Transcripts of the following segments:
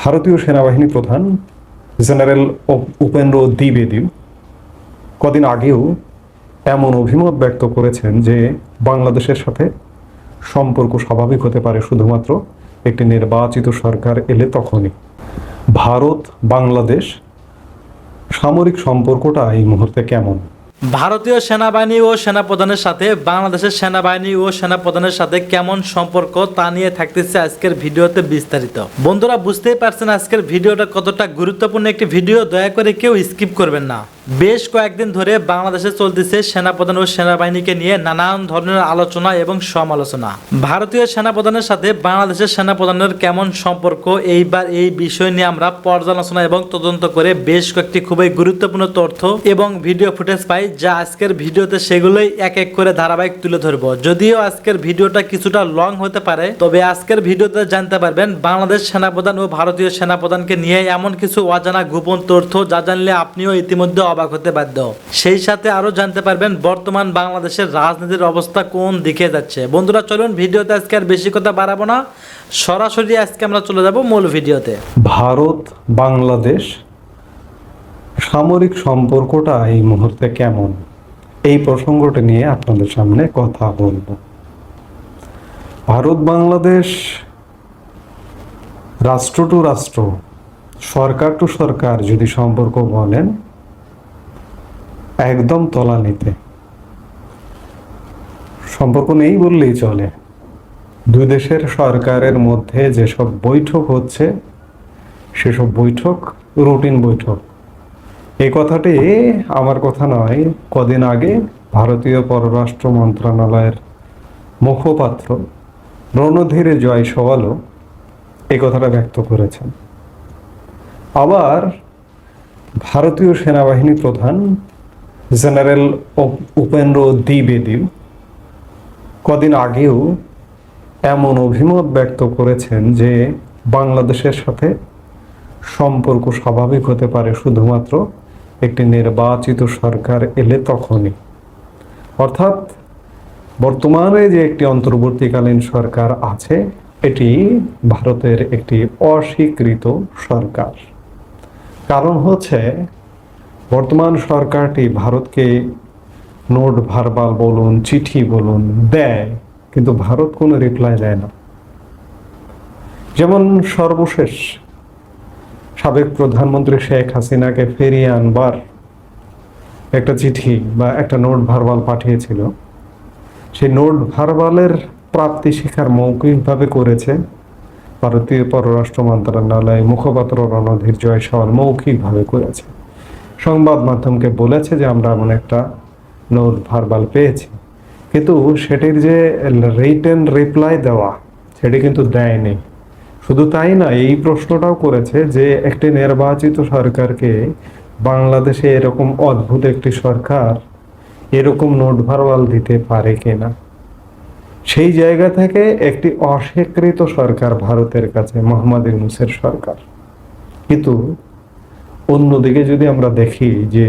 ভারতীয় সেনাবাহিনী প্রধান জেনারেল উপেন্দ্র দ্বিবেদী কদিন আগেও এমন অভিমত ব্যক্ত করেছেন যে বাংলাদেশের সাথে সম্পর্ক স্বাভাবিক হতে পারে শুধুমাত্র একটি নির্বাচিত সরকার এলে তখনই। ভারত বাংলাদেশ সামরিক সম্পর্কটা এই মুহূর্তে কেমন? ভারতীয় সেনাবাহিনী ও সেনাপ্রধানের সাথে বাংলাদেশের সেনাবাহিনী ও সেনাপ্রধানের সাথে কেমন সম্পর্ক তা নিয়ে থাকতেছে আজকের ভিডিওতে বিস্তারিত। বন্ধুরা, বুঝতেই পারছেন আজকের ভিডিওটা কতটা গুরুত্বপূর্ণ একটি ভিডিও, দয়া করে কেউ স্কিপ করবেন না। বেশ কয়েকদিন ধরে বাংলাদেশে চলতেছে সেনাপ্রধান ও সেনাবাহিনীকে নিয়ে নানান ধরনের আলোচনা এবং সমালোচনা। ভারতীয় সেনাপ্রধানের সাথে বাংলাদেশের সেনাপ্রধানের কেমন সম্পর্ক, এইবার এই বিষয় নিয়ে আমরা পর্যালোচনা এবং তদন্ত করে বেশ কয়েকটি খুবই গুরুত্বপূর্ণ তথ্য এবং ভিডিও ফুটেজ পাই, যা আজকের ভিডিওতে সেগুলোই এক এক করে ধারাবাহিক তুলে ধরবো। যদিও আজকের ভিডিওটা কিছুটা লং হতে পারে, তবে আজকের ভিডিওতে জানতে পারবেন বাংলাদেশ সেনাপ্রধান ও ভারতীয় সেনাপ্রধানকে নিয়ে এমন কিছু অজানা গোপন তথ্য যা জানলে আপনিও ইতিমধ্যে অবাক হতে বাধ্য। সেই সাথে আরো জানতে পারবেন বর্তমান বাংলাদেশের রাজনীতির অবস্থা কোন দিকে যাচ্ছে। বন্ধুরা, চলুন ভিডিওতে আজকে আর বেশি কথা বাড়াবো না, সরাসরি আজকে আমরা চলে যাব মূল ভিডিওতে। ভারত বাংলাদেশ সামরিক সম্পর্কটা এই মুহূর্তে কেমন, এই প্রসঙ্গটা নিয়ে আপনাদের সামনে কথা বলবো। ভারত বাংলাদেশ রাষ্ট্র টু রাষ্ট্র, সরকার টু সরকার যদি সম্পর্ক বলেন, একদম তলানিতে সম্পর্ক নেই বললেই চলে। দুই দেশের সরকারের মধ্যে যেসব বৈঠক হচ্ছে সেসব বৈঠক রুটিন বৈঠক। এই কথাটি আমার কথা নয়, কদিন আগে ভারতীয় পররাষ্ট্র মন্ত্রণালয়ের মুখপাত্র রণধীর জয়সওয়ালও এই কথাটা ব্যক্ত করেছেন। আবার ভারতীয় সেনাবাহিনী প্রধান জেনারেল উপেন্দ্র দ্বিবেদী কদিন আগেও এমন অভিমত ব্যক্ত করেছেন যে বাংলাদেশের সাথে সম্পর্ক স্বাভাবিক হতে পারে শুধুমাত্র একটি নির্বাচিত সরকার এলে তখনই। অর্থাৎ বর্তমানে যে একটি অন্তর্বর্তীকালীন সরকার আছে, এটি ভারতের একটি অস্বীকৃত সরকার। কারণ হচ্ছে বর্তমান সরকারটি ভারতকে নোট ভার্বাল বলুন, চিঠি বলুন দেয়, কিন্তু ভারত কোনো রিপ্লাই দেয় না। যেমন সর্বশেষ সাবেক প্রধানমন্ত্রী শেখ হাসিনাকে ফিরিয়ে আনবার একটা চিঠি বা একটা নোট ভার্বাল পাঠিয়েছিল। সেই নোট ভার্বালের প্রাপ্তি স্বীকার মৌখিকভাবে করেছে ভারতীয় পররাষ্ট্র মন্ত্রণালয়ের মুখপাত্র রণধীর জয়সওয়াল, মৌখিকভাবে করেছে। সংবাদ মাধ্যমকে বলেছে যে আমরা এমন একটা নোট ভার্বাল পেয়েছি, কিন্তু সেটির যে রিটেন রিপ্লাই দেওয়া সেটি কিন্তু দেয়নি। শুধু তাই না, এই প্রশ্নটাও করেছে যে একটি নির্বাচিত সরকারকে বাংলাদেশে এরকম অদ্ভুত একটি সরকার এরকম নোট ভার্বাল দিতে পারে কিনা। সেই জায়গা থেকে একটি অস্বীকৃত সরকার ভারতের কাছে মোহাম্মদ ইউনূসের সরকার। কিন্তু অন্যদিকে যদি আমরা দেখি যে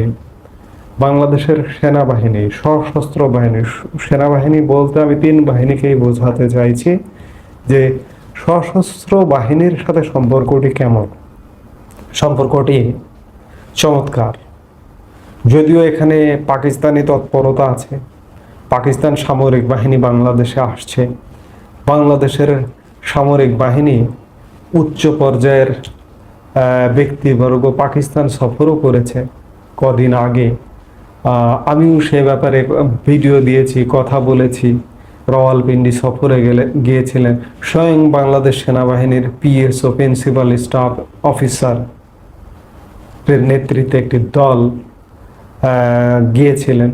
বাংলাদেশের সেনাবাহিনী, সশস্ত্র বাহিনী, সেনাবাহিনী বলতে আমি তিন বাহিনীকেই বোঝাতে চাইছি, যে সশস্ত্র বাহিনীর সাথে সম্পর্কটি কেমন। সম্পর্কটি চমৎকার। যদিও এখানে পাকিস্তানি তৎপরতা আছে, পাকিস্তান সামরিক বাহিনী বাংলাদেশে আসছে, বাংলাদেশের সামরিক বাহিনী উচ্চ পর্যায়ের ব্যক্তিবর্গ পাকিস্তান সফরও করেছে কদিন আগে। আমিও সে ব্যাপারে ভিডিও দিয়েছি, কথা বলেছি। রাওয়ালপিন্ডি সফরে গিয়েছিলেন স্বয়ং বাংলাদেশ সেনাবাহিনীর পিএসও, প্রিন্সিপাল স্টাফ অফিসার নেতৃত্বে একটি দল গিয়েছিলেন।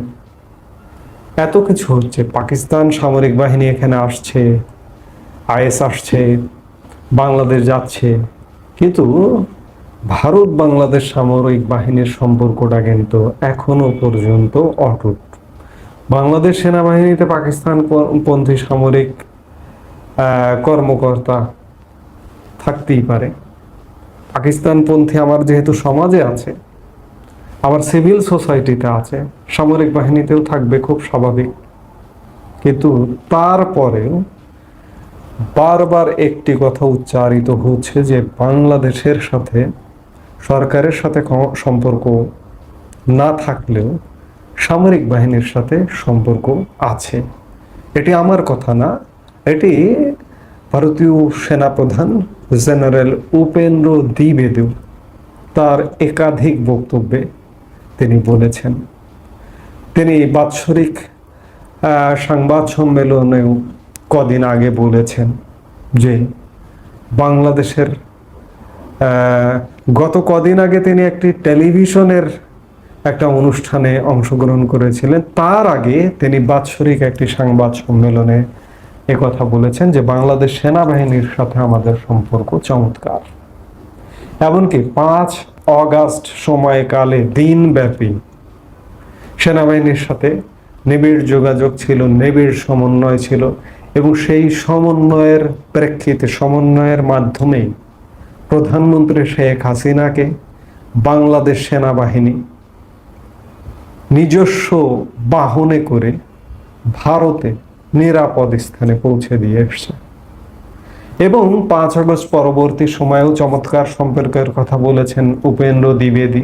এত কিছু হচ্ছে, পাকিস্তান সামরিক বাহিনী এখানে আসছে, আইএস আসছে, বাংলাদেশ যাচ্ছে, কিন্তু ভারত বাংলাদেশ সামরিক বাহিনীর সম্পর্কটা কিন্তু এখনো পর্যন্ত অটুট। বাংলাদেশ সেনাবাহিনীতে পাকিস্তান পন্থী সামরিক কর্মকর্তা থাকতেই পারে, পাকিস্তানপন্থী আমার যেহেতু সমাজে আছে, আমার সিভিল সোসাইটিতে আছে, সামরিক বাহিনীতেও থাকবে, খুব স্বাভাবিক। কিন্তু তারপরেও বারবার একটি কথা উচ্চারিত হচ্ছে যে বাংলাদেশের সাথে সরকারের সাথে সম্পর্ক না থাকলেও সামরিক বাহিনীর সাথে সম্পর্ক আছে। এটি আমার কথা না, এটি ভারতীয় সেনাপ্রধান জেনারেল উপেন্দ্র দ্বিবেদী তার একাধিক বক্তব্যে তিনি বলেছেন। তিনি বাৎসরিক সংবাদ সম্মেলনেও কদিন আগে বলেছেন যে বাংলাদেশের গত কদিন আগে তিনি একটি টেলিভিশনের একটা অনুষ্ঠানে অংশগ্রহণ করেছিলেন। তার আগে তিনি বাৎসরিক একটি সংবাদ সম্মেলনে কথা বলেছেন যে বাংলাদেশ সেনাবাহিনীর সাথে আমাদের সম্পর্ক চমৎকার। এমনকি 5 অগাস্ট সময়কালে দিনব্যাপী সেনাবাহিনীর সাথে নিবিড় যোগাযোগ ছিল, নিবিড় সমন্বয় ছিল, এবং সেই সমন্বয়ের প্রেক্ষিতে সমন্বয়ের মাধ্যমেই প্রধানমন্ত্রী শেখ হাসিনাকে বাংলাদেশ সেনাবাহিনী নিজস্ব বাহনে করে ভারতে নিরাপদ স্থানে পৌঁছে দিয়ে এসছে। এবং 5 আগস্ট পরবর্তী সময়েও চমৎকার সম্পর্কের কথা বলেছেন উপেন্দ্র দ্বিবেদী।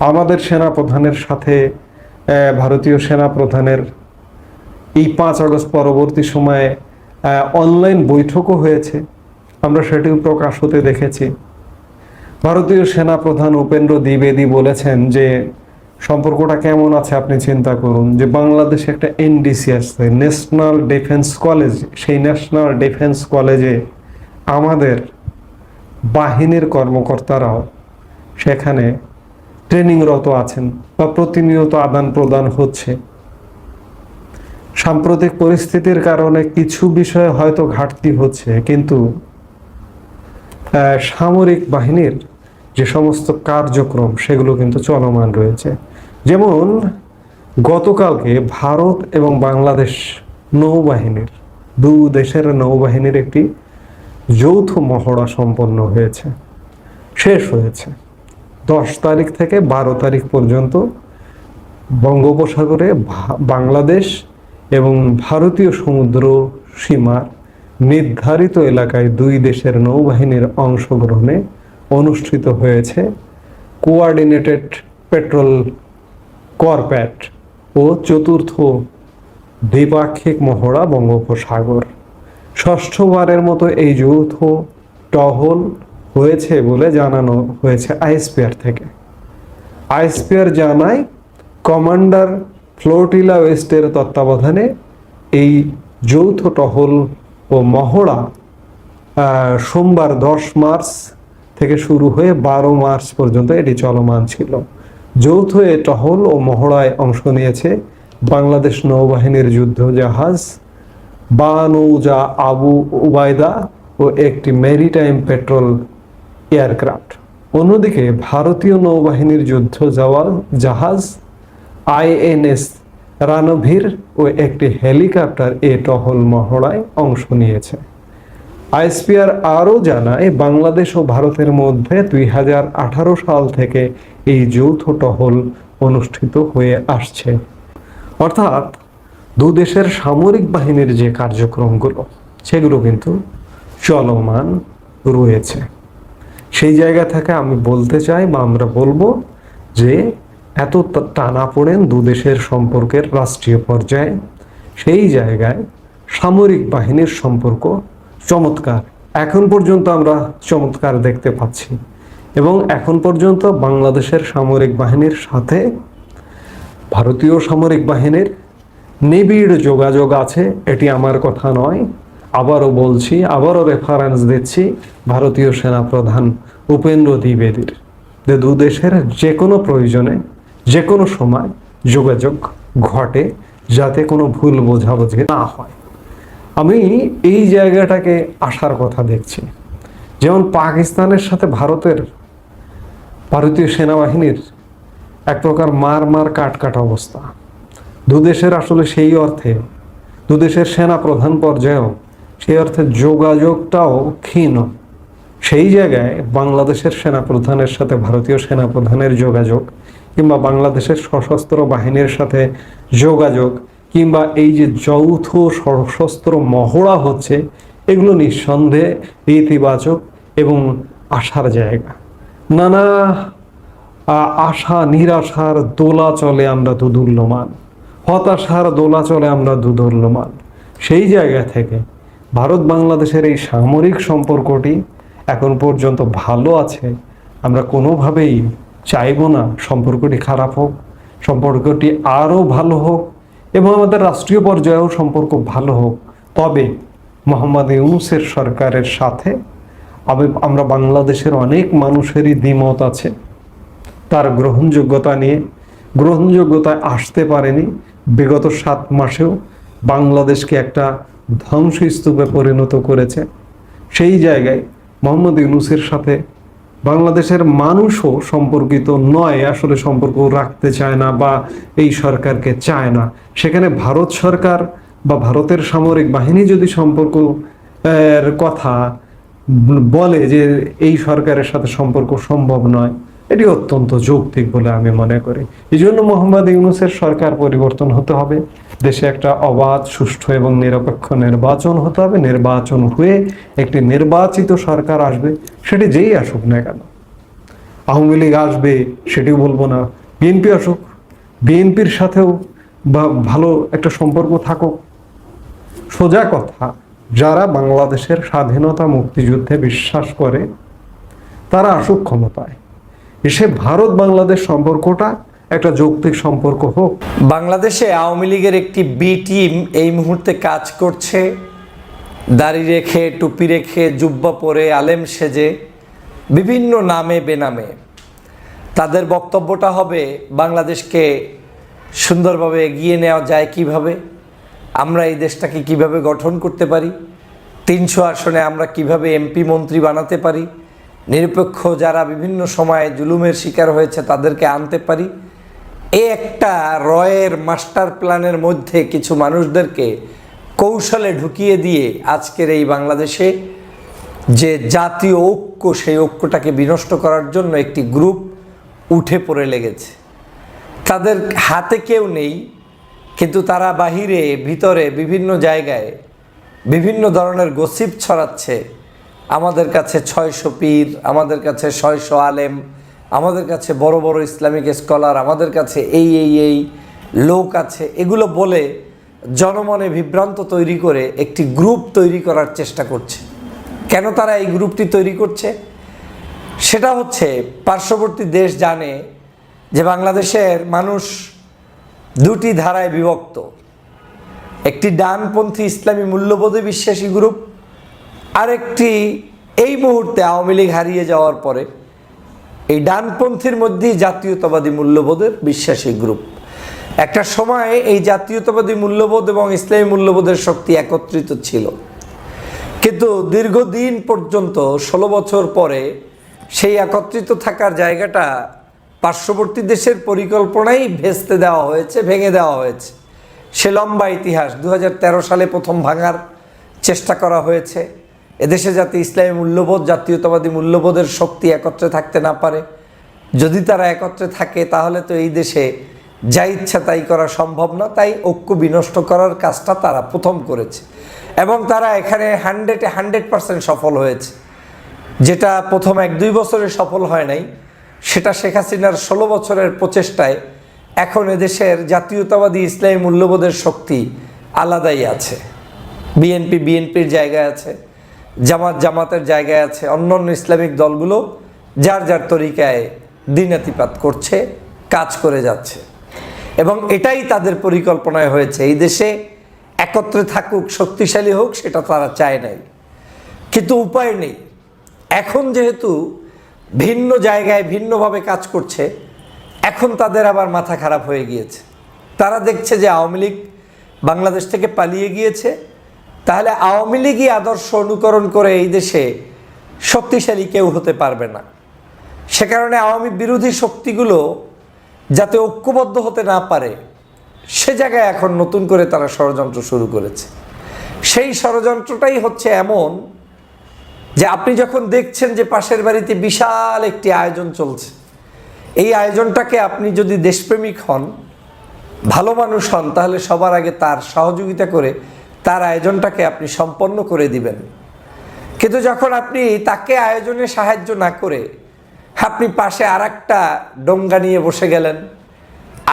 আমাদের সেনাপ্রধানের সাথে ভারতীয় সেনাপ্রধানের এই 5 আগস্ট পরবর্তী সময়ে অনলাইন বৈঠকও হয়েছে, আমরা সেটিও প্রকাশ হতে দেখেছি। ভারতীয় সেনাপ্রধান উপেন্দ্র দ্বিবেদী বলেছেন যে সম্পর্কটা কেমন আছে আপনি চিন্তা করুন, যে বাংলাদেশে একটা এনডিসি আছে, ন্যাশনাল ডিফেন্স কলেজ, সেই ন্যাশনাল ডিফেন্স কলেজে আমাদের বাহিনীর কর্মকর্তারাও সেখানে ট্রেনিংরত আছেন বা প্রতিনিয়ত আদান প্রদান হচ্ছে। সাম্প্রতিক পরিস্থিতির কারণে কিছু বিষয়ে হয়তো ঘাটতি হচ্ছে, কিন্তু সামরিক বাহিনীর যে সমস্ত কার্যক্রম সেগুলো কিন্তু চলমান রয়েছে। যেমন গতকালকে ভারত এবং বাংলাদেশ নৌবাহিনীর, দু দেশের নৌবাহিনীর একটি যৌথ মহড়া সম্পন্ন হয়েছে, শেষ হয়েছে। 10 তারিখ থেকে 12 তারিখ পর্যন্ত বঙ্গোপসাগরে বাংলাদেশ এবং ভারতীয় সমুদ্র সীমার নির্ধারিত এলাকায় 2 দেশের নৌবাহিনীর অংশগ্রহণে অনুষ্ঠিত হয়েছে কোঅর্ডিনেটেড পেট্রোল করপ্যাট ও চতুর্থ দ্বিপাক্ষিক মহড়া বঙ্গোপসাগর। 6ষ্ঠবারের মতো এই যৌথ টহল হয়েছে বলে জানানো হয়েছে আইএসপিআর থেকে। আইএসপিআর জানায় কমান্ডার ফ্লোটিলা ওয়েস্টের তত্ত্বাবধানে এই যৌথ টহল ও মহড়া সোমবার 10 মার্চ থেকে শুরু হয়ে 12 মার্চ পর্যন্ত এটি চলমান ছিল। যৌথ এ টহল ও মহড়ায় অংশ নিয়েছে বাংলাদেশ নৌবাহিনীর যুদ্ধ জাহাজ বানৌজা আবু উবায়দা ও একটি মেরিটাইম পেট্রোল এয়ারক্রাফট। অন্যদিকে ভারতীয় নৌবাহিনীর যুদ্ধ জাহাজ আইএনএস রানভীর ও একটি হেলিকপ্টার এ টহল মহড়ায় অংশ নিয়েছে। আইএসপিআর আরও জানায় বাংলাদেশ ও ভারতের মধ্যে 2018 সাল থেকে এই যৌথ টহল অনুষ্ঠিত হয়ে আসছে। অর্থাৎ দু দেশের সামরিক বাহিনীর যে কার্যক্রমগুলো সেগুলো কিন্তু চলমান রয়েছে। সেই জায়গা থেকে আমি বলতে চাই বা আমরা বলবো যে এত টানাপোড়েন দু দেশের সম্পর্কের রাষ্ট্রীয় পর্যায়ে, সেই জায়গায় সামরিক বাহিনীর সম্পর্ক চমৎকার। এখন পর্যন্ত আমরা চমৎকার দেখতে পাচ্ছি এবং এখন পর্যন্ত বাংলাদেশের সামরিক বাহিনীর সাথে ভারতীয় সামরিক বাহিনীর নিবিড় যোগাযোগ আছে। এটি আমার কথা নয়, আবারও বলছি, আবারও রেফারেন্স দিচ্ছি ভারতীয় সেনাপ্রধান উপেন্দ্র দ্বিবেদীর, যে দু দেশের যে কোনো প্রয়োজনে যে কোনো সময় যোগাযোগ ঘটে, যাতে কোনো ভুল বোঝাবুঝি না হয়। আমি এই জায়গাটাকে আসার কথা দেখছি। যেমন পাকিস্তানের সাথে ভারতীয় সেনাবাহিনীর এক প্রকার মার কাট অবস্থা। দু দেশের আসলে সেই অর্থে দু দেশের সেনা প্রধান পর্যায়েও সেই অর্থে যোগাযোগটাও ক্ষীণ। সেই জায়গায় বাংলাদেশের সেনাপ্রধানের সাথে ভারতীয় সেনাপ্রধানের যোগাযোগ কিংবা বাংলাদেশের সশস্ত্র বাহিনীর সাথে যোগাযোগ কিংবা এই যে যৌথ সশস্ত্র মহড়া হচ্ছে, এগুলো নিঃসন্দেহে ইতিবাচক এবং আশার জায়গা। নানা আশা নিরাশার দোলাচলে আমরা দুদুল্যমান, হতাশার দোলাচলে আমরা দুদুল্যমান। সেই জায়গা থেকে ভারত বাংলাদেশের এই সামরিক সম্পর্কটি এখন পর্যন্ত ভালো আছে। আমরা কোনোভাবেই চাইব না সম্পর্কটি খারাপ হোক, সম্পর্কটি আরও ভালো হোক এবং আমাদের রাষ্ট্রীয় পর্যায়েও সম্পর্ক ভালো হোক। তবে মোহাম্মদ ইউনূসের সরকারের সাথে আমরা বাংলাদেশের অনেক মানুষেরই দ্বিমত আছে। তার গ্রহণযোগ্যতায় আসতে পারেনি। বিগত 7 মাসেও বাংলাদেশকে একটা ধ্বংসস্তূপে পরিণত করেছে। সেই জায়গায় মোহাম্মদ ইউনূসের সাথে বাংলাদেশের মানুষও সম্পর্কিত নয়, আসলে সম্পর্ক রাখতে চায় না বা এই সরকারকে চায় না। সেখানে ভারত সরকার বা ভারতের সামরিক বাহিনী যদি সম্পর্ক কথা বলে যে এই সরকারের সাথে সম্পর্ক সম্ভব নয়, এটি অত্যন্ত যৌক্তিক বলে আমি মনে করি। এই জন্য মোহাম্মদ ইউনূসের সরকার পরিবর্তন হতে হবে। দেশে একটা অবাধ, সুষ্ঠু এবং নিরপেক্ষ নির্বাচন হতে হবে। নির্বাচন হয়ে একটি নির্বাচিত সরকার আসবে, সেটি যেই আসুক না কেন। আওয়ামী লীগ আসবে সেটিও বলবো না, বিএনপি আসুক, বিএনপির সাথেও ভালো একটা সম্পর্ক থাকুক। সোজা কথা, যারা বাংলাদেশের স্বাধীনতা মুক্তিযুদ্ধে বিশ্বাস করে তারা আসুক ক্ষমতায়, এসে ভারত বাংলাদেশ সম্পর্কটা একটা যৌক্তিক সম্পর্ক হোক। বাংলাদেশে আওয়ামী লীগের একটি বি টিম এই মুহূর্তে কাজ করছে, দাড়ি রেখে, টুপি রেখে, জুব্বা পরে, আলেম সেজে, বিভিন্ন নামে বেনামে। তাদের বক্তব্যটা হবে বাংলাদেশকে সুন্দরভাবে এগিয়ে নেওয়া যায় কিভাবে, আমরা এই দেশটাকে কিভাবে গঠন করতে পারি, 300 আসনে আমরা কিভাবে এমপি মন্ত্রী বানাতে পারি, নিরপেক্ষ যারা বিভিন্ন সময়ে জুলুমের শিকার হয়েছে তাদেরকে আনতে পারি। এই একটা রয়ের মাস্টার প্ল্যানের মধ্যে কিছু মানুষদেরকে কৌশলে ঢুকিয়ে দিয়ে আজকের এই বাংলাদেশে যে জাতীয় ঐক্য, সেই ঐক্যটাকে বিনষ্ট করার জন্য একটি গ্রুপ উঠে পড়ে লেগেছে। তাদের হাতে কেউ নেই, কিন্তু তারা বাহিরে ভিতরে বিভিন্ন জায়গায় বিভিন্ন ধরনের গসিপ ছড়াচ্ছে। আমাদের কাছে 600 পীর, আমাদের কাছে 600 আলেম, আমাদের কাছে বড় বড় ইসলামিক স্কলার, আমাদের কাছে এই লোক আছে, এগুলো বলে জনমনে বিভ্রান্ত তৈরি করে একটি গ্রুপ তৈরি করার চেষ্টা করছে। কেন তারা এই গ্রুপটি তৈরি করছে? সেটা হচ্ছে পার্শ্ববর্তী দেশ জানে যে বাংলাদেশের মানুষ দুটি ধারায় বিভক্ত। একটি ডানপন্থী ইসলামী মূল্যবোধে বিশ্বাসী গ্রুপ, আরেকটি এই মুহূর্তে আওয়ামী লীগ হারিয়ে যাওয়ার পরে এই ডানপন্থীর মধ্যেই জাতীয়তাবাদী মূল্যবোধের বিশ্বাসী গ্রুপ। একটা সময়ে এই জাতীয়তাবাদী মূল্যবোধ এবং ইসলামী মূল্যবোধের শক্তি একত্রিত ছিল, কিন্তু দীর্ঘদিন পর্যন্ত 16 বছর পরে সেই একত্রিত থাকার জায়গাটা পার্শ্ববর্তী দেশের পরিকল্পনাই ভেস্তে দেওয়া হয়েছে, ভেঙে দেওয়া হয়েছে। সে লম্বা ইতিহাস। 2013 সালে প্রথম ভাঙার চেষ্টা করা হয়েছে। এদেশে যাতে ইসলামী মূল্যবোধ, জাতীয়তাবাদী মূল্যবোধের শক্তি একত্রে থাকতে না পারে। যদি তারা একত্রে থাকে তাহলে তো এই দেশে যা ইচ্ছা তাই করা সম্ভব না। তাই ঐক্য বিনষ্ট করার কাজটা তারা প্রথম করেছে এবং তারা এখানে 100% সফল হয়েছে। যেটা প্রথম 1-2 বছরে সফল হয় নাই, সেটা শেখ হাসিনার 16 বছরের প্রচেষ্টায় এখন এদেশের জাতীয়তাবাদী ইসলামী মূল্যবোধের শক্তি আলাদাই আছে। বিএনপির জায়গায় আছে, জামাতের জায়গায় আছে, অন্যান্য ইসলামিক দলগুলো যার যার তরিকায় দিনাতিপাত করছে, কাজ করে যাচ্ছে এবং এটাই তাদের পরিকল্পনায় হয়েছে। এই দেশে একত্রে থাকুক, শক্তিশালী হোক, সেটা তারা চায় নাই, কিন্তু উপায় নেই। এখন যেহেতু ভিন্ন জায়গায় ভিন্নভাবে কাজ করছে, এখন তাদের আবার মাথা খারাপ হয়ে গিয়েছে। তারা দেখছে যে আওয়ামী লীগ বাংলাদেশ থেকে পালিয়ে গিয়েছে, তাহলে আওয়ামী লীগই আদর্শ অনুকরণ করে এই দেশে শক্তিশালী কেউ হতে পারবে না। সে কারণে আওয়ামী বিরোধী শক্তিগুলো যাতে ঐক্যবদ্ধ হতে না পারে, সে জায়গায় এখন নতুন করে তারা ষড়যন্ত্র শুরু করেছে। সেই ষড়যন্ত্রটাই হচ্ছে এমন যে আপনি যখন দেখছেন যে পাশের বাড়িতে বিশাল একটি আয়োজন চলছে, এই আয়োজনটাকে আপনি যদি দেশপ্রেমিক হন ভালো মানুষ হন, তাহলে সবার আগে তার সহযোগিতা করে তার আয়োজনটাকে আপনি সম্পন্ন করে দিবেন। কিন্তু যখন আপনি তাকে আয়োজনে সাহায্য না করে আপনি পাশে আর একটা ডোঙ্গা নিয়ে বসে গেলেন,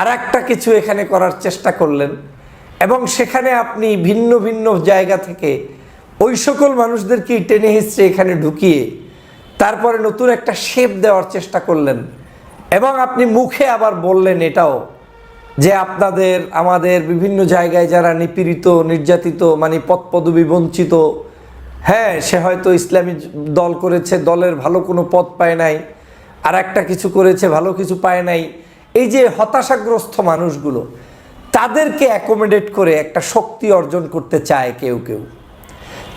আর একটা কিছু এখানে করার চেষ্টা করলেন, এবং সেখানে আপনি ভিন্ন ভিন্ন জায়গা থেকে ওই সকল মানুষদেরকেই টেনে হিঁচড়ে এখানে ঢুকিয়ে তারপরে নতুন একটা শেপ দেওয়ার চেষ্টা করলেন, এবং আপনি মুখে আবার বললেন এটাও যে আমাদের বিভিন্ন জায়গায় যারা নিপীড়িত, নির্যাতিত, মানে পদপদবি বঞ্চিত, হ্যাঁ, সে হয়তো ইসলামী দল করেছে, দলের ভালো কোনো পদ পায় নাই, আর একটা কিছু করেছে, ভালো কিছু পায় নাই, এই যে হতাশাগ্রস্ত মানুষগুলো, তাদেরকে অ্যাকোমোডেট করে একটা শক্তি অর্জন করতে চায় কেউ কেউ।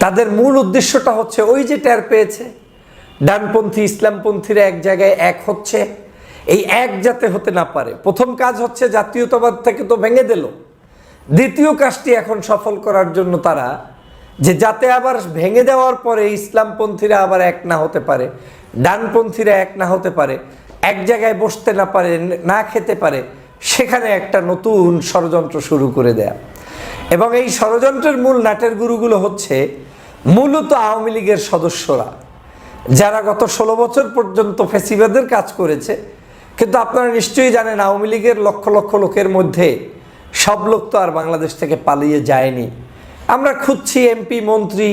তাদের মূল উদ্দেশ্যটা হচ্ছে ওই যে টের পেয়েছে ডানপন্থী ইসলামপন্থীরা এক জায়গায় এক হচ্ছে, এই এক যাতে হতে না পারে। প্রথম কাজ হচ্ছে জাতীয়তাবাদ থেকে তো ভেঙে দিল, দ্বিতীয় কাজটি এখন সফল করার জন্য তারা যে যাতে আবার ভেঙে দেওয়ার পরে ইসলামপন্থীরা আবার এক না হতে পারে, ডানপন্থীরা এক না হতে পারে, এক জায়গায় বসতে না পারে, না খেতে পারে, সেখানে একটা নতুন ষড়যন্ত্র শুরু করে দেয়া। এবং এই ষড়যন্ত্রের মূল নাটের গুরুগুলো হচ্ছে মূলত আওয়ামী লীগের সদস্যরা, যারা গত 16 বছর পর্যন্ত ফ্যাসিবাদের কাজ করেছে। কিন্তু আপনারা নিশ্চয়ই জানেন আওয়ামী লীগের লক্ষ লক্ষ লোকের মধ্যে সব লোক তো আর বাংলাদেশ থেকে পালিয়ে যায়নি। আমরা খুঁজছি এমপি, মন্ত্রী,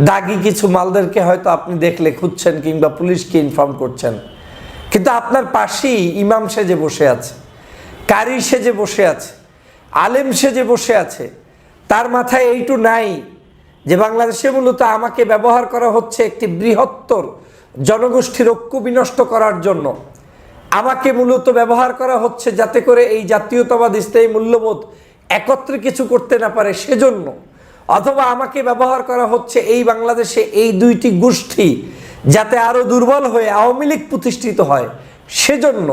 দাগি কিছু মালদেরকে হয়তো আপনি দেখলে খুঁজছেন কিংবা পুলিশকে ইনফর্ম করছেন, কিন্তু আপনার পাশেই ইমাম সেজে বসে আছে, কারি সেজে বসে আছে, আলেম সেজে বসে আছে। তার মাথায় এইটু নাই যে বাংলাদেশে মূলত আমাকে ব্যবহার করা হচ্ছে একটি বৃহত্তর জনগোষ্ঠীর ঐক্য বিনষ্ট করার জন্য, আমাকে মূলত ব্যবহার করা হচ্ছে যাতে করে এই জাতীয়তাবাদ, ইসলামী মূল্যবোধ একত্রে কিছু করতে না পারে সেজন্য, অথবা আমাকে ব্যবহার করা হচ্ছে এই বাংলাদেশে এই দুইটি গোষ্ঠী যাতে আরো দুর্বল হয়ে আওয়ামী লীগ প্রতিষ্ঠিত হয় সেজন্য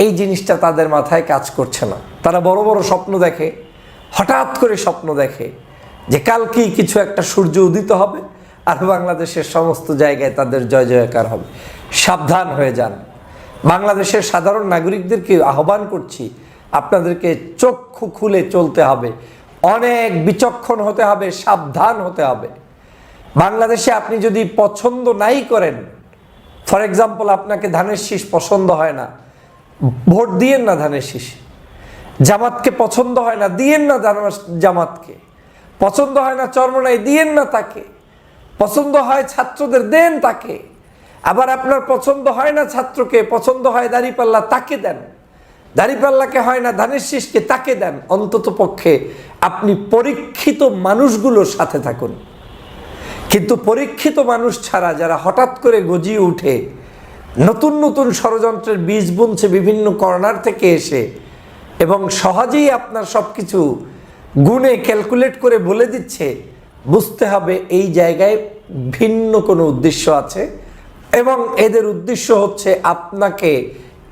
এই জিনিসটা তাদের মাথায় কাজ করছে না। তারা বড় বড় স্বপ্ন দেখে, হঠাৎ করে স্বপ্ন দেখে যে কালকেই কিছু একটা সূর্য উদিত হবে আর বাংলাদেশের সমস্ত জায়গায় তাদের জয় জয়কার হবে। সাবধান হয়ে যান। বাংলাদেশের সাধারণ নাগরিকদেরকে আহ্বান করছি, আপনাদেরকে চক্ষু খুলে চলতে হবে, অনেক বিচক্ষণ হতে হবে, সাবধান হতে হবে। বাংলাদেশে আপনি যদি পছন্দ নাই করেন, ফর এক্সাম্পল আপনাকে ধানের শীষ পছন্দ হয় না, ভোট দিয়েন না ধানের শীষ। জামাতকে পছন্দ হয় না, দিয়েন না জামাতকে। পছন্দ হয় না চরমোনাই, দিয়েন না তাকে। পছন্দ হয় ছাত্রদের, দেন তাকে। আবার আপনার পছন্দ হয় না ছাত্রকে, পছন্দ হয় দাঁড়িপাল্লা, তাকে দেন। দাঁড়িপাল্লাকে হয় না ধানের শীষকে, তাকে দেন। অন্তত পক্ষে আপনি পরীক্ষিত মানুষগুলোর সাথে থাকুন। কিন্তু পরীক্ষিত মানুষ ছাড়া যারা হঠাৎ করে গজিয়ে উঠে নতুন নতুন ষড়যন্ত্রের বীজ বুনছে বিভিন্ন কর্নার থেকে এসে, এবং সহজেই আপনার সব কিছু গুণে ক্যালকুলেট করে বলে দিচ্ছে, বুঝতে হবে এই জায়গায় ভিন্ন কোনো উদ্দেশ্য আছে, এবং এদের উদ্দেশ্য হচ্ছে আপনাকে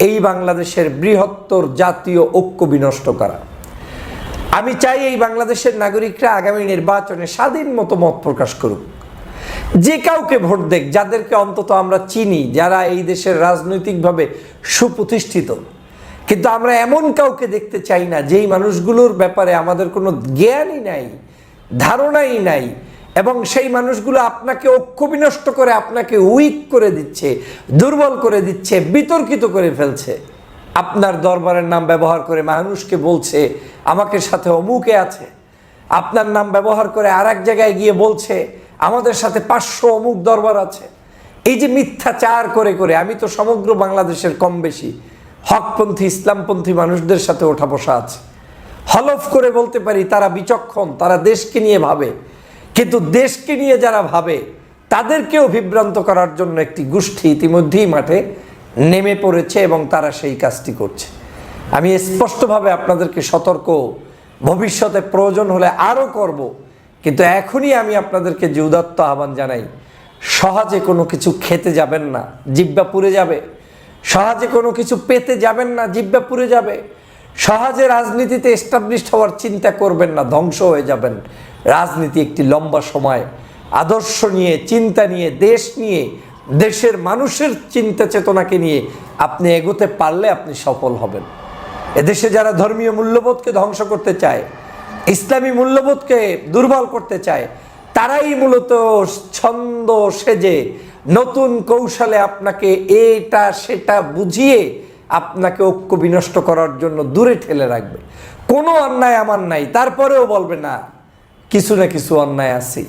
এই বাংলাদেশের বৃহত্তর জাতীয় ঐক্য বিনষ্ট করা। আমি চাই এই বাংলাদেশের নাগরিকরা আগামী নির্বাচনে স্বাধীন মতো মত প্রকাশ করুক, যে কাউকে ভোট দেখ, যাদেরকে অন্তত আমরা চিনি, যারা এই দেশের রাজনৈতিকভাবে সুপ্রতিষ্ঠিত। কিন্তু আমরা এমন কাউকে দেখতে চাই না যেই মানুষগুলোর ব্যাপারে আমাদের কোনো জ্ঞানই নাই, ধারণাই নাই, এবং সেই মানুষগুলো আপনাকে ঐক্য বিনষ্ট করে, আপনাকে উইক করে দিচ্ছে, দুর্বল করে দিচ্ছে, বিতর্কিত করে ফেলছে। আপনার দরবারের নাম ব্যবহার করে মানুষকে বলছে আমাকে সাথে অমুকে আছে, আপনার নাম ব্যবহার করে আর এক জায়গায় গিয়ে বলছে আমাদের সাথে 500 অমুক দরবার আছে। এই যে মিথ্যাচার করে করে, আমি তো সমগ্র বাংলাদেশের কম বেশি হকপন্থী, ইসলামপন্থী মানুষদের সাথে ওঠা বসা আছে, হলফ করে বলতে পারি তারা বিচক্ষণ, তারা দেশকে নিয়ে ভাবে। কিন্তু দেশকে নিয়ে যারা ভাবে তাদেরকেও বিভ্রান্ত করার জন্য একটি গোষ্ঠী ইতিমধ্যেই মাঠে নেমে পড়েছে, এবং তারা সেই কাজটি করছে। আমি স্পষ্টভাবে আপনাদেরকে সতর্ক, ভবিষ্যতে প্রয়োজন হলে আরও করব, কিন্তু এখনই আমি আপনাদেরকে যে উদাত্ত আহ্বান জানাই, সহজে কোনো কিছু খেতে যাবেন না, জিহ্বা পুড়ে যাবে। সহজে কোনো কিছু পেতে যাবেন না, জিহ্বা পুড়ে যাবে। সহজে রাজনীতিতে এস্টাবলিশড হওয়ার চিন্তা করবেন না, ধ্বংস হয়ে যাবেন। রাজনীতি একটি লম্বা সময়, আদর্শ নিয়ে, চিন্তা নিয়ে, দেশ নিয়ে, দেশের মানুষের চিন্তা চেতনাকে নিয়ে আপনি এগোতে পারলে আপনি সফল হবেন। এদেশে যারা ধর্মীয় মূল্যবোধকে ধ্বংস করতে চায়, ইসলামী মূল্যবোধকে দুর্বল করতে চায়, তারাই মূলত ছন্দ সেজে নতুন কৌশলে আপনাকে এটা সেটা বুঝিয়ে আপনাকে ঐক্য বিনষ্ট করার জন্য দূরে ঠেলে রাখবে। কোনো অন্যায় আমার নাই, তারপরেও বলবে না কিছু না কিছু অন্যায় আছে।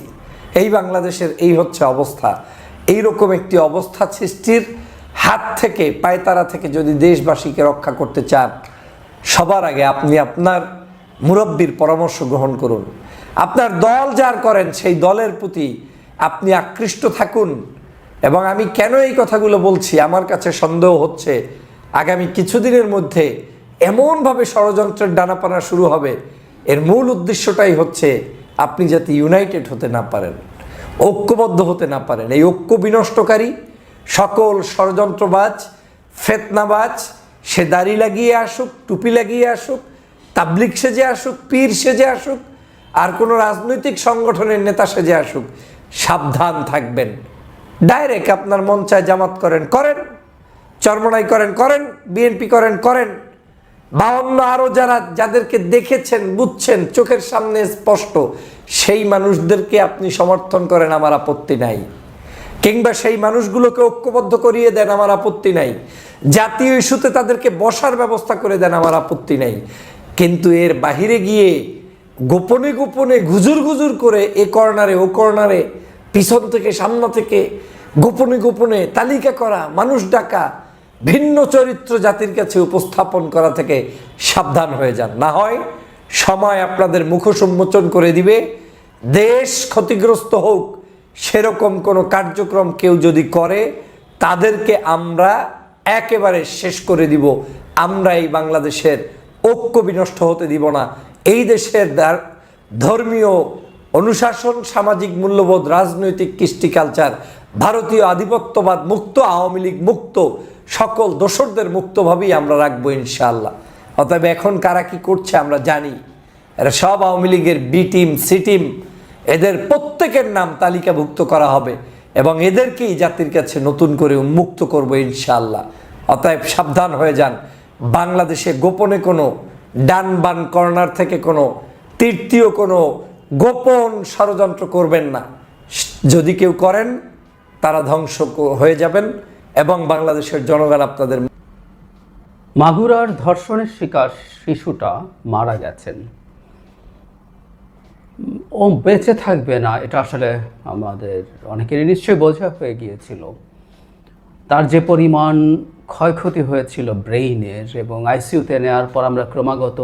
এই বাংলাদেশের এই হচ্ছে অবস্থা। এইরকম একটি অবস্থা সৃষ্টির হাত থেকে, পায়তারা থেকে যদি দেশবাসীকে রক্ষা করতে চান, সবার আগে আপনি আপনার মুরব্বীর পরামর্শ গ্রহণ করুন। আপনার দল যার করেন সেই দলের প্রতি আপনি আকৃষ্ট থাকুন। এবং আমি কেন এই কথাগুলো বলছি, আমার কাছে সন্দেহ হচ্ছে আগামী কিছুদিনের মধ্যে এমনভাবে ষড়যন্ত্রের ডানাপানা শুরু হবে, এর মূল উদ্দেশ্যটাই হচ্ছে আপনি যাতে ইউনাইটেড হতে না পারেন, ঐক্যবদ্ধ হতে না পারেন। এই ঐক্য বিনষ্টকারী সকল ষড়যন্ত্রবাজ, ফেতনাবাজ, সে দাড়ি লাগিয়ে আসুক, টুপি লাগিয়ে আসুক, তাবলিগ সেজে আসুক, পীর সেজে আসুক, আর কোনো রাজনৈতিক সংগঠনের নেতা সেজে আসুক, সাবধান থাকবেন। ডাইরেক্ট আপনার মন চায় জামাত করেন, করেন, চরমনাই করেন, করেন, বিএনপি করেন, করেন, বা অন্য আরও যাদেরকে দেখেছেন, বুঝছেন, চোখের সামনে স্পষ্ট, সেই মানুষদেরকে আপনি সমর্থন করেন, আমার আপত্তি নাই। কিংবা সেই মানুষগুলোকে ঐক্যবদ্ধ করিয়ে দেন, আমার আপত্তি নাই। জাতীয় ইস্যুতে তাদেরকে বসার ব্যবস্থা করে দেন, আমার আপত্তি নাই। কিন্তু এর বাহিরে গিয়ে গোপনে গোপনে গুজুর গুজুর করে এ কর্নারে ও কর্নারে, পিছন থেকে সামনে থেকে গোপনে গোপনে তালিকা করা, মানুষ ডাকা, ভিন্ন চরিত্র জাতির কাছে উপস্থাপন করা থেকে সাবধান হয়ে যান। না হয় সময় আপনাদের মুখোশ উন্মোচন করে দিবে। দেশ ক্ষতিগ্রস্ত হোক সেরকম কোনো কার্যক্রম কেউ যদি করে, তাদেরকে আমরা একেবারে শেষ করে দিব। আমরা এই বাংলাদেশের ঐক্য বিনষ্ট হতে দিব না। এই দেশের ধর্মীয় অনুশাসন, সামাজিক মূল্যবোধ, রাজনৈতিক কৃষ্টি কালচার, ভারতীয় আধিপত্যবাদ মুক্ত, আওয়ামী লীগ মুক্ত, সকল দোসরদের মুক্তভাবেই আমরা রাখবো ইনশাআল্লাহ। অতএব এখন কারা কি করছে আমরা জানি। এরা সব আওয়ামী লীগের বি টিম, সি টিম, এদের প্রত্যেকের নাম তালিকাভুক্ত করা হবে এবং এদেরকেই জাতির কাছে নতুন করে উন্মুক্ত করবো ইনশাআল্লাহ। অতএব সাবধান হয়ে যান। বাংলাদেশে গোপনে কোনো ডান বান কর্নার থেকে কোনো তৃতীয় কোনো গোপন ষড়যন্ত্র করবেন না। যদি কেউ করেন তারা ধ্বংস হয়ে যাবেন এবং বাংলাদেশের জনগণ আপনাদের। মাগুরার ধর্ষণের শিকার শিশুটা মারা গেছেন, ও বেঁচে থাকবে না, এটা আসলে আমাদের অনেকেরই নিশ্চয়ই বোঝা হয়ে গিয়েছিল। তার যে পরিমাণ ক্ষয়ক্ষতি হয়েছিল ব্রেইনের, এবং আইসিইউতে নেওয়ার পর আমরা ক্রমাগত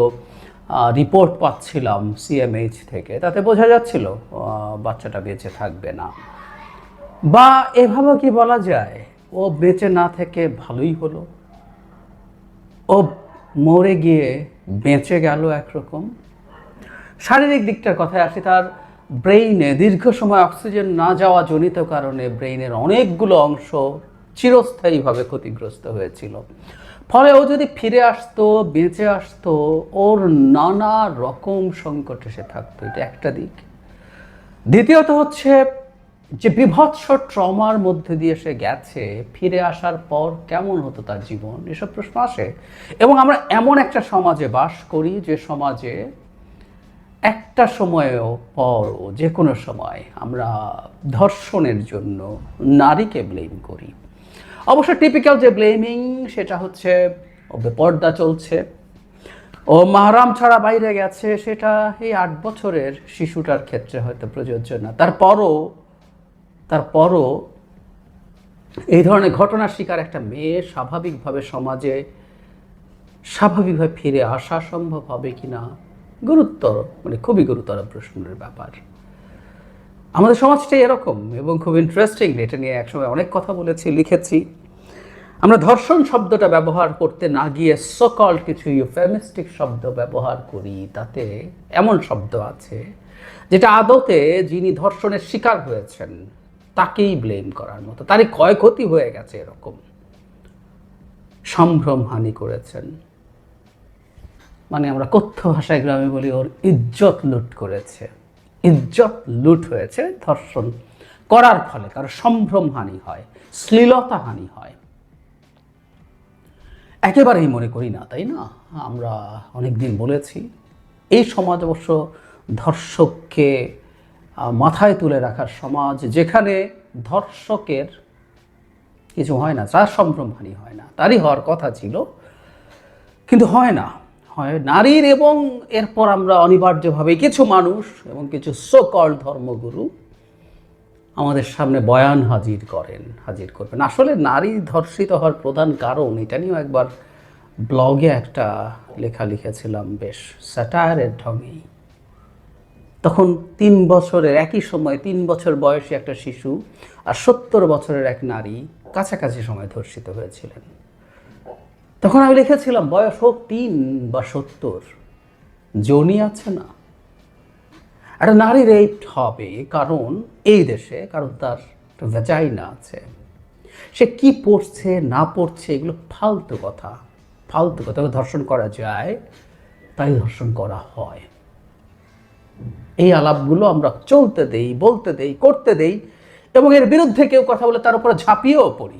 রিপোর্ট পাচ্ছিলাম সিএমএইচ থেকে, তাতে বোঝা যাচ্ছিল বাচ্চাটা বেঁচে থাকবে না। বা এভাবে কি বলা যায়, ও বেঁচে না থেকে ভালোই হলো, ও মরে গিয়ে বেঁচে গেল একরকম। শারীরিক দিকটার কথায় আসি, তার ব্রেইনে দীর্ঘ সময় অক্সিজেন না যাওয়া জনিত কারণে ব্রেইনের অনেকগুলো অংশ চিরস্থায়ীভাবে ক্ষতিগ্রস্ত হয়েছিল। ফলে ও যদি ফিরে আসতো, বেঁচে আসতো, ওর নানা রকম সংকট এসে থাকতো। এটা একটা দিক। দ্বিতীয়ত হচ্ছে যে বিভৎস ট্রমার মধ্যে দিয়ে সে গেছে, ফিরে আসার পর কেমন হতো তার জীবন, এসব প্রশ্ন আসে। এবং আমরা এমন একটা সমাজে বাস করি যে সমাজে একটা সময়েও পরও যে কোনো সময় আমরা ধর্ষণের জন্য নারীকে ব্লেম করি। অবশ্য টিপিক্যাল যে ব্লেমিং সেটা হচ্ছে ও বেপর্দা চলছে, ও মাহরাম ছাড়া বাইরে গেছে, সেটা এই 8 বছরের শিশুটার ক্ষেত্রে হয়তো প্রযোজ্য না। তারপরও এই ধরনের ঘটনার শিকার একটা মেয়ে স্বাভাবিকভাবে সমাজে স্বাভাবিকভাবে ফিরে আসা সম্ভব হবে কিনা, গুরুতর, মানে খুবই গুরুতর প্রশ্নের ব্যাপার। আমাদের সমাজটাই এরকম এবং খুব ইন্টারেস্টিং। এটা নিয়ে একসময় অনেক কথা বলেছি, লিখেছি। আমরা ধর্ষণ শব্দটা ব্যবহার করতে না গিয়ে সকল কিছু ইউফেমিস্টিক শব্দ ব্যবহার করি। তাতে এমন শব্দ আছে যেটা আদতে যিনি ধর্ষণের শিকার হয়েছেন তাকেই ব্লেম করার মতো, তারই ক্ষয়ক্ষতি হয়ে গেছে, এরকম সম্ভ্রমহানি করেছেন। মানে আমরা কথ্য ভাষায় গ্রামে বলি ওর ইজ্জত লুট করেছে, ইজ্জত লুট হয়েছে ধর্ষণ করার ফলে। কারো সম্ভ্রমহানি হয়, শ্লীলতাহানি হয়। একেবারেই মনে করি না, তাই না? আমরা অনেক দিন বলেছি এই সমাজ অবশ্য ধর্ষককে মাথায় তুলে রাখার সমাজ, যেখানে ধর্ষকের কিছু হয় না, তার সম্ভ্রমহানি হয় না, তারই হওয়ার কথা ছিল কিন্তু হয় না, হয় নারীর। এবং এরপর আমরা অনিবার্যভাবে কিছু মানুষ এবং কিছু সো কল্ড ধর্মগুরু আমাদের সামনে বয়ান হাজির করবেন। আসলে নারী ধর্ষিত হওয়ার প্রধান কারণ, এটা নিয়েও একবার ব্লগে একটা লেখা লিখেছিলাম বেশ স্যাটায়ারের ঢঙেই। তখন 3 বছরের, একই সময় 3 বছর বয়সী একটা শিশু আর 70 বছরের এক নারী কাছাকাছি সময় ধর্ষিত হয়েছিলেন। তখন আমি লিখেছিলাম, বয়স হোক 3 বা 70, জনি আছে না, একটা নারী রেপ হবে কারণ এই দেশে, কারণ তার ভ্যাজাইনা আছে। সে কি পড়ছে না পড়ছে এগুলো ফালতু কথা। ধর্ষণ করা যায়, তাই ধর্ষণ করা হয়। এই আলাপগুলো আমরা চলতে দেই, বলতে দেই, করতে দেই, এবং এর বিরুদ্ধে কেউ কথা বলে তার উপরে ঝাঁপিয়েও পড়ি।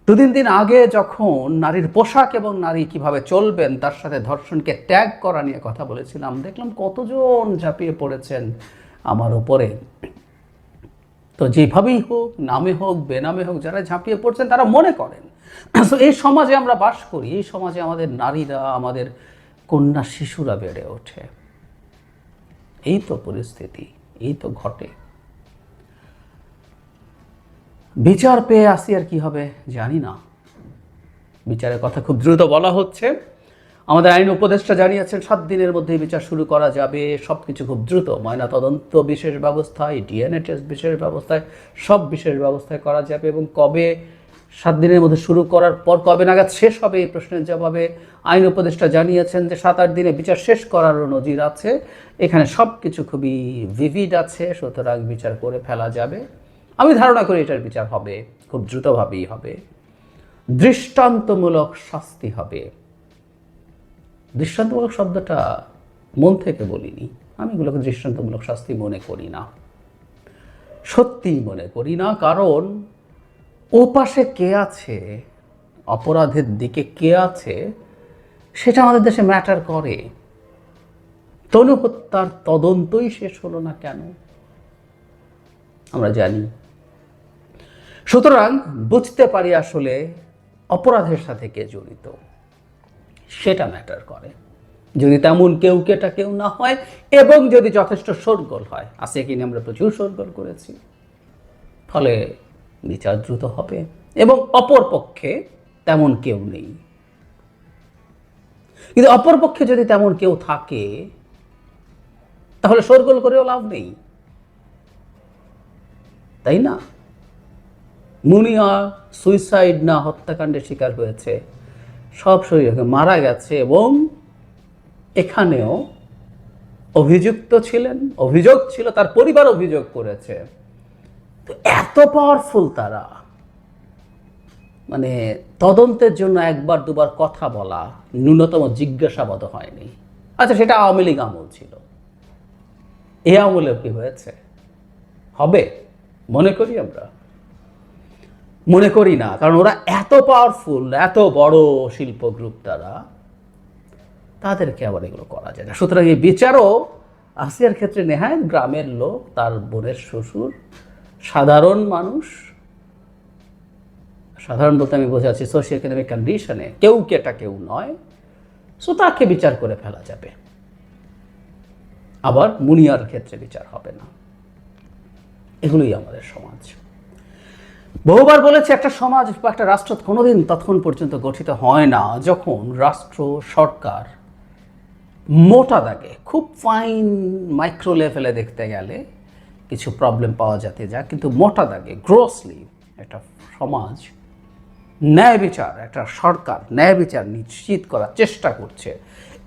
2-3 দিন আগে যখন নারীর পোশাক এবং নারী কিভাবে চলবেন তার সাথে ধর্ষণকে ট্যাগ করা নিয়ে কথা বলেছিলাম, দেখলাম কতজন ঝাঁপিয়ে পড়েছেন আমার উপরে। তো যেভাবেই হোক, নামে হোক বেনামে হোক, যারা ঝাঁপিয়ে পড়ছেন তারা মনে করেন তো এই সমাজে আমরা বাস করি, এই সমাজে আমাদের নারীরা, আমাদের কন্যা শিশুরা বেড়ে ওঠে। এই তো পরিস্থিতি, এই তো ঘটে। বিচার পেয়ে আসি আর কি হবে জানি না। বিচারের কথা খুব দ্রুত বলা হচ্ছে। আমাদের আইন উপদেষ্টা জানিয়েছেন 7 দিনের মধ্যে বিচার শুরু করা যাবে। সব কিছু খুব দ্রুত, ময়নাতদন্ত বিশেষ ব্যবস্থায়, ডিএনএ টেস্ট বিশেষ ব্যবস্থায়, সব বিশেষ ব্যবস্থায় করা যাবে। এবং কবে, 7 দিনের মধ্যে শুরু করার পর কবে নাগাদ শেষ হবে এই প্রশ্নের জবাবে আইন উপদেষ্টা জানিয়েছেন যে 7-8 দিনে বিচার শেষ করারও নজির আছে। এখানে সব কিছু খুবই ভিভিড আছে, সুতরাং বিচার করে ফেলা যাবে। আমি ধারণা করি এটার বিচার হবে, খুব দ্রুতভাবেই হবে। দৃষ্টান্তমূলক শাস্তি হবে। দৃষ্টান্তমূলক শব্দটা মন থেকে বলিনি, আমি এগুলোকে দৃষ্টান্তমূলক শাস্তি মনে করি না, সত্যিই মনে করি না। কারণ ওপাশে কে আছে, অপরাধের দিকে কে আছে, সেটা আমাদের দেশে ম্যাটার করে। তনু হত্যার তদন্তই শেষ হলো না কেন আমরা জানি। সুতরাং বুঝতে পারি আসলে অপরাধের সাথে কে জড়িত, সেটা ম্যাটার করে। যদি তেমন কেউ না হয় এবং যদি যথেষ্ট শোরগোল হয়, আসিয়াকে নিয়ে আমরা প্রচুর শোরগোল করেছি, ফলে বিচার দ্রুত হবে। এবং অপর পক্ষে তেমন কেউ নেই, কিন্তু অপর পক্ষে যদি তেমন কেউ থাকে তাহলে শোরগোল করেও লাভ নেই, তাই না? মুনিয়া সুইসাইড না হত্যাকাণ্ডের শিকার হয়েছে, সব শরীরে মারা গেছে, এবং এখানেও অভিযুক্ত ছিলেন, অভিযোগ ছিল, তার পরিবার অভিযোগ করেছে। তো এত পাওয়ারফুল তারা, মানে তদন্তের জন্য 1-2বার কথা বলা, ন্যূনতম জিজ্ঞাসাবাদ হয়নি। আচ্ছা, সেটা আওয়ামী লীগ আমল ছিল, এ আমলেও কি হয়েছে? হবে মনে করি আমরা? মনে করি না, কারণ ওরা এত পাওয়ারফুল, এত বড় শিল্প গ্রুপ, তাদেরকে আবার এগুলো করা যায় না। সুতরাং এই বিচারও আসিয়ার ক্ষেত্রে নেহায়েত গ্রামের লোক, তার বোনের শ্বশুর, সাধারণ মানুষ, সাধারণ বলতে আমি বোঝাচ্ছি সোশিও ইকোনমিক কন্ডিশনে, কেউ নয়, সো তাকে বিচার করে ফেলা যাবে। আবার মুনিয়ার ক্ষেত্রে বিচার হবে না। এগুলোই আমাদের সমাজ। বহুবার বলেছে, একটা সমাজ বা একটা রাষ্ট্র কোনোদিন ততক্ষণ পর্যন্ত গঠিত হয় না যখন রাষ্ট্র, সরকার মোটা দাগে, খুব ফাইন মাইক্রো লেভেলে দেখতে গেলে কিছু প্রবলেম পাওয়া যেতে যায়, কিন্তু মোটা দাগে গ্রোসলি একটা সমাজ ন্যায় বিচার, একটা সরকার ন্যায় বিচার নিশ্চিত করার চেষ্টা করছে,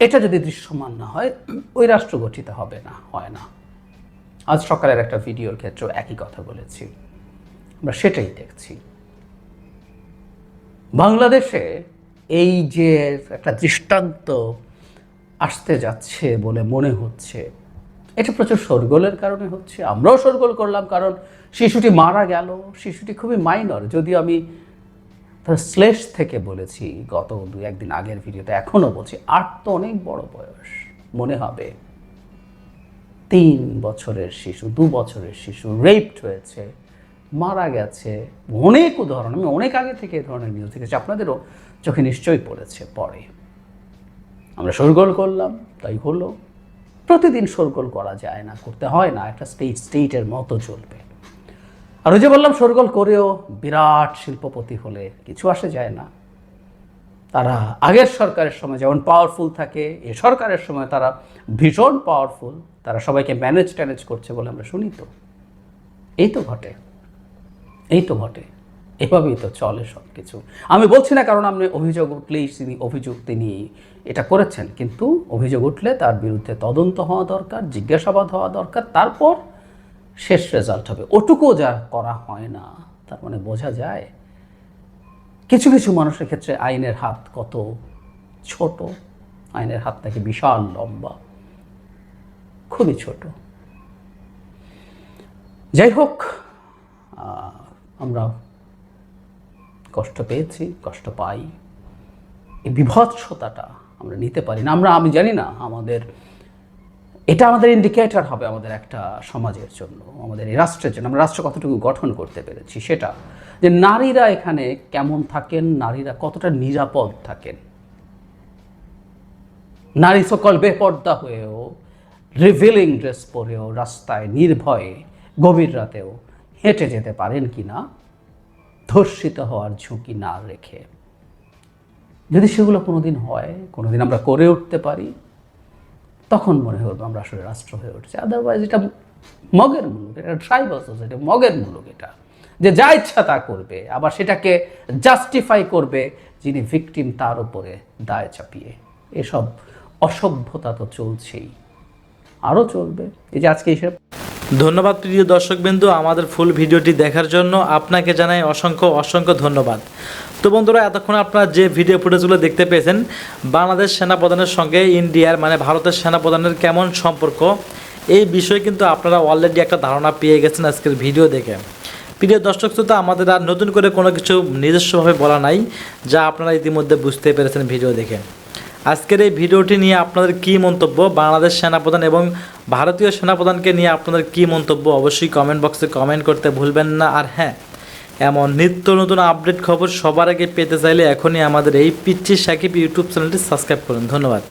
এটা যদি দৃশ্যমান না হয়, ওই রাষ্ট্র গঠিত হবে না, হয় না। আজ সকালের একটা ভিডিওর ক্ষেত্রেও একই কথা বলেছি, আমরা সেটাই দেখছি। বাংলাদেশে এই যে একটা দৃষ্টান্ত আসতে যাচ্ছে বলে মনে হচ্ছে, এটা প্রচুর শোরগোলের কারণে হচ্ছে। আমরাও শোরগোল করলাম, কারণ শিশুটি মারা গেল, শিশুটি খুবই মাইনর। যদিও আমি তো শ্লেষ থেকে বলেছি গত 2-1 দিন আগের ভিডিওতে, এখনও বলছি, 8 তো অনেক বড় বয়স। মনে হবে 3 বছরের শিশু, 2 বছরের শিশু রেপড হয়েছে, মারা গেছে। অনেক উদাহরণ, আমি অনেক আগে থেকে এই ধরনের নিউজ দেখেছি, আপনাদেরও চোখে নিশ্চয়ই পড়েছে। পরে আমরা শোরগোল করলাম, তাই হলো। প্রতিদিন শোরগোল করা যায় না, করতে হয় না, একটা স্টেটের মতো চলবে। আর ওই যে বললাম, শোরগোল করেও বিরাট শিল্পপতি হলে কিছু আসে যায় না। তারা আগের সরকারের সময় যেমন পাওয়ারফুল থাকে, এ সরকারের সময় তারা ভীষণ পাওয়ারফুল, তারা সবাইকে ম্যানেজ করছে বলে আমরা শুনি। তো এই তো ঘটে, এভাবেই তো চলে সব কিছু। আমি বলছি না কারণ আপনি অভিযোগ উঠলেই তিনি এটা করেছেন, কিন্তু অভিযোগ উঠলে তার বিরুদ্ধে তদন্ত হওয়া দরকার, জিজ্ঞাসাবাদ হওয়া দরকার, তারপর শেষ রেজাল্ট হবে। ওটুকুও যা করা হয় না, তার মানে বোঝা যায় কিছু কিছু মানুষের ক্ষেত্রে আইনের হাত কত ছোট, আইনের হাত নাকি বিশাল লম্বা, খুবই ছোট। যাই হোক, আমরা কষ্ট পেয়েছি, কষ্ট পাই। এই বিভৎসতাটা আমরা নিতে পারি না। আমি জানি না, এটা আমাদের ইন্ডিকেটর হবে আমাদের একটা সমাজের জন্য, আমাদের এই রাষ্ট্রের জন্য, আমরা রাষ্ট্র কতটুকু গঠন করতে পেরেছি সেটা, যে নারীরা এখানে কেমন থাকেন, নারীরা কতটা নিরাপদ থাকেন। নারী সকল বেপর্দা হয়েও, রিভিলিং ড্রেস পরেও রাস্তায় নির্ভয়ে গভীর রাতেও হেঁটে যেতে পারেন কি না, ধর্ষিত হওয়ার ঝুঁকি না রেখে। যদি সেগুলো কোনোদিন হয়, কোনোদিন আমরা করে উঠতে পারি, তখন মনে হবে আমরা আসলে রাষ্ট্র হয়ে উঠছে। আদারওয়াইজ এটা মগের মুলুক, এটা ট্রাইবাল সোসাইটি, মগের মুলুক। এটা যে যা ইচ্ছা তা করবে, আবার সেটাকে জাস্টিফাই করবে যিনি ভিকটিম তার উপরে দায় চাপিয়ে। এসব অসভ্যতা তো চলছেই, আরও চলবে। এই যে আজকে এইসব। ধন্যবাদ প্রিয় দর্শকবৃন্দু, আমাদের ফুল ভিডিওটি দেখার জন্য আপনাকে জানাই অসংখ্য ধন্যবাদ। তো বন্ধুরা, এতক্ষণ আপনারা যে ভিডিও ফুটেজগুলো দেখতে পেয়েছেন, বাংলাদেশ সেনাপ্রধানের সঙ্গে ইন্ডিয়ার মানে ভারতের সেনাপ্রধানের কেমন সম্পর্ক, এই বিষয়ে কিন্তু আপনারা অলরেডি একটা ধারণা পেয়ে গেছেন আজকের ভিডিও দেখে। প্রিয় দর্শক শ্রোতা, আমাদের আর নতুন করে কোনো কিছু নিজস্বভাবে বলা নাই, যা আপনারা ইতিমধ্যে বুঝতে পেরেছেন ভিডিও দেখে। আজকের এই ভিডিওটি নিয়ে আপনাদের কী মন্তব্য, বাংলাদেশ সেনাপ্রধান এবং ভারতীয় সেনাপ্রধানকে নিয়ে আপনাদের কী মন্তব্য, অবশ্যই কমেন্ট বক্সে কমেন্ট করতে ভুলবেন না। আর হ্যাঁ, এমন নিত্য নতুন আপডেট খবর সবার আগে পেতে চাইলে এখনই আমাদের এই পিচ্চি সাকিব ইউটিউব চ্যানেলটি সাবস্ক্রাইব করুন। ধন্যবাদ।